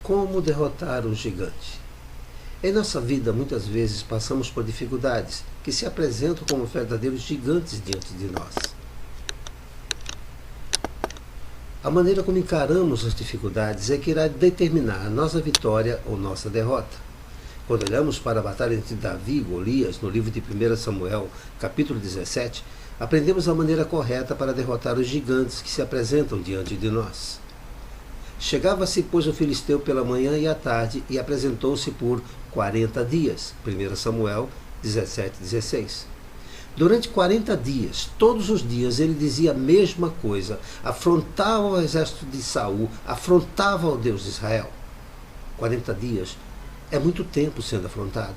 Como derrotar um gigante? Em nossa vida, muitas vezes passamos por dificuldades que se apresentam como verdadeiros gigantes diante de nós. A maneira como encaramos as dificuldades é que irá determinar a nossa vitória ou nossa derrota. Quando olhamos para a batalha entre Davi e Golias, no livro de 1 Samuel, capítulo 17, aprendemos a maneira correta para derrotar os gigantes que se apresentam diante de nós. Chegava-se, pois, o filisteu pela manhã e à tarde e apresentou-se por 40 dias. 1 Samuel 17:16. Durante 40 dias, todos os dias, ele dizia a mesma coisa, afrontava o exército de Saul, afrontava o Deus de Israel. 40 dias é muito tempo sendo afrontado.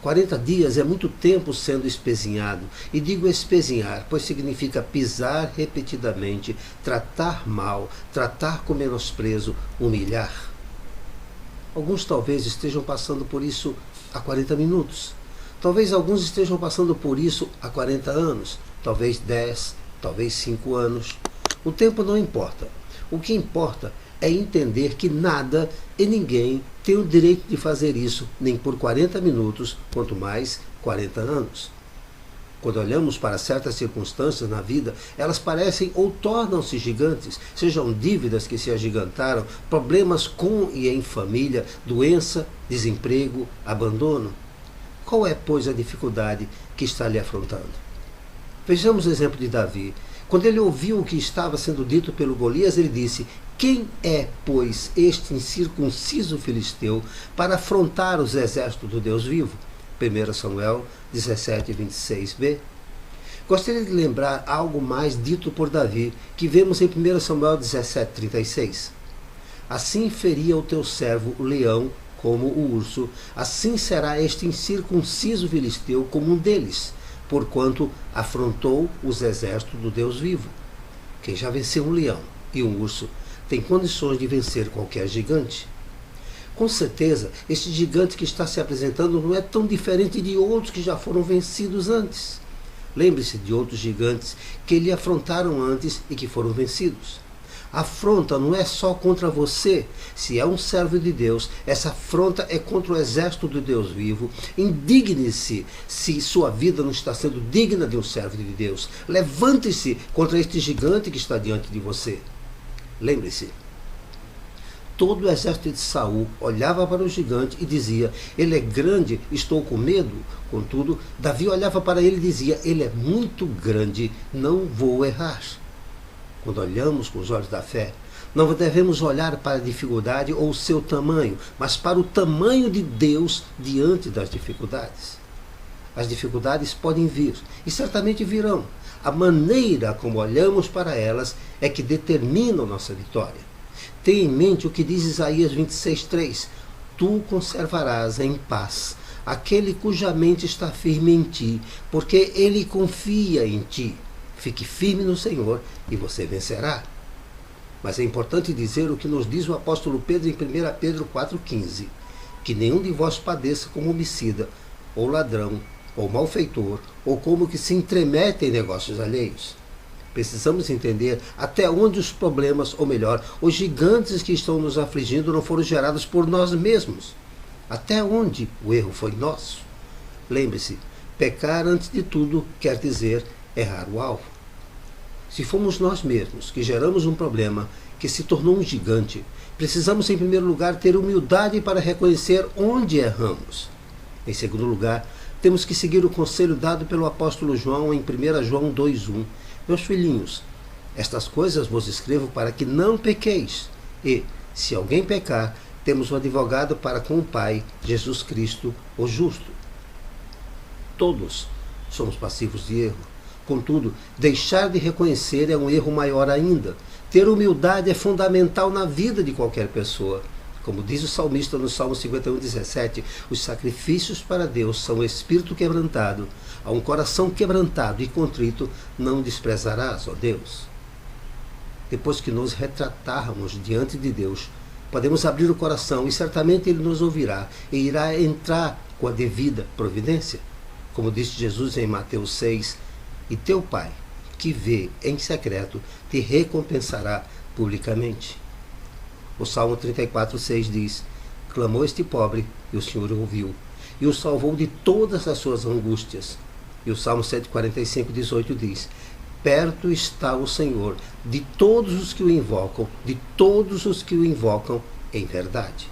40 dias é muito tempo sendo espezinhado. E digo espezinhar, pois significa pisar repetidamente, tratar mal, tratar com menosprezo, humilhar. Alguns talvez estejam passando por isso há 40 minutos. Talvez alguns estejam passando por isso há 40 anos. Talvez 10, talvez 5 anos. O tempo não importa. O que importa é entender que nada e ninguém tem o direito de fazer isso, nem por 40 minutos, quanto mais 40 anos. Quando olhamos para certas circunstâncias na vida, elas parecem ou tornam-se gigantes, sejam dívidas que se agigantaram, problemas com e em família, doença, desemprego, abandono. Qual é, pois, a dificuldade que está lhe afrontando? Vejamos o exemplo de Davi. Quando ele ouviu o que estava sendo dito pelo Golias, ele disse: quem é, pois, este incircunciso filisteu para afrontar os exércitos do Deus vivo? 1 Samuel 17:26b. Gostaria de lembrar algo mais dito por Davi, que vemos em 1 Samuel 17:36. Assim feria o teu servo o leão como o urso, assim será este incircunciso filisteu como um deles, porquanto afrontou os exércitos do Deus vivo. Quem já venceu um leão e um urso tem condições de vencer qualquer gigante. Com certeza, este gigante que está se apresentando não é tão diferente de outros que já foram vencidos antes. Lembre-se de outros gigantes que lhe afrontaram antes e que foram vencidos. A afronta não é só contra você. Se é um servo de Deus, essa afronta é contra o exército do Deus vivo. Indigne-se se sua vida não está sendo digna de um servo de Deus. Levante-se contra este gigante que está diante de você. Lembre-se, todo o exército de Saul olhava para o gigante e dizia: ele é grande, estou com medo. Contudo, Davi olhava para ele e dizia: ele é muito grande, não vou errar. Quando olhamos com os olhos da fé, não devemos olhar para a dificuldade ou o seu tamanho, mas para o tamanho de Deus diante das dificuldades. As dificuldades podem vir, e certamente virão. A maneira como olhamos para elas é que determina a nossa vitória. Tenha em mente o que diz Isaías 26:3. Tu conservarás em paz aquele cuja mente está firme em ti, porque ele confia em ti. Fique firme no Senhor e você vencerá. Mas é importante dizer o que nos diz o apóstolo Pedro em 1 Pedro 4,15. Que nenhum de vós padeça como homicida, ou ladrão, ou malfeitor, ou como que se intromete em negócios alheios. Precisamos entender até onde os problemas, ou melhor, os gigantes que estão nos afligindo não foram gerados por nós mesmos. Até onde o erro foi nosso. Lembre-se, pecar antes de tudo quer dizer errar o alvo. Se fomos nós mesmos que geramos um problema que se tornou um gigante, precisamos em primeiro lugar ter humildade para reconhecer onde erramos. Em segundo lugar, temos que seguir o conselho dado pelo apóstolo João em 1 João 2,1. Meus filhinhos, estas coisas vos escrevo para que não pequeis. E, se alguém pecar, temos um advogado para com o Pai, Jesus Cristo, o justo. Todos somos passivos de erro. Contudo, deixar de reconhecer é um erro maior ainda. Ter humildade é fundamental na vida de qualquer pessoa. Como diz o salmista no Salmo 51:17, os sacrifícios para Deus são o espírito quebrantado. A um coração quebrantado e contrito não desprezarás, ó Deus. Depois que nos retratarmos diante de Deus, podemos abrir o coração e certamente Ele nos ouvirá e irá entrar com a devida providência. Como disse Jesus em Mateus 6, e teu Pai, que vê em secreto, te recompensará publicamente. O Salmo 34:6 diz: clamou este pobre, e o Senhor o ouviu, e o salvou de todas as suas angústias. E o Salmo 145:18 diz: perto está o Senhor de todos os que o invocam, de todos os que o invocam em verdade.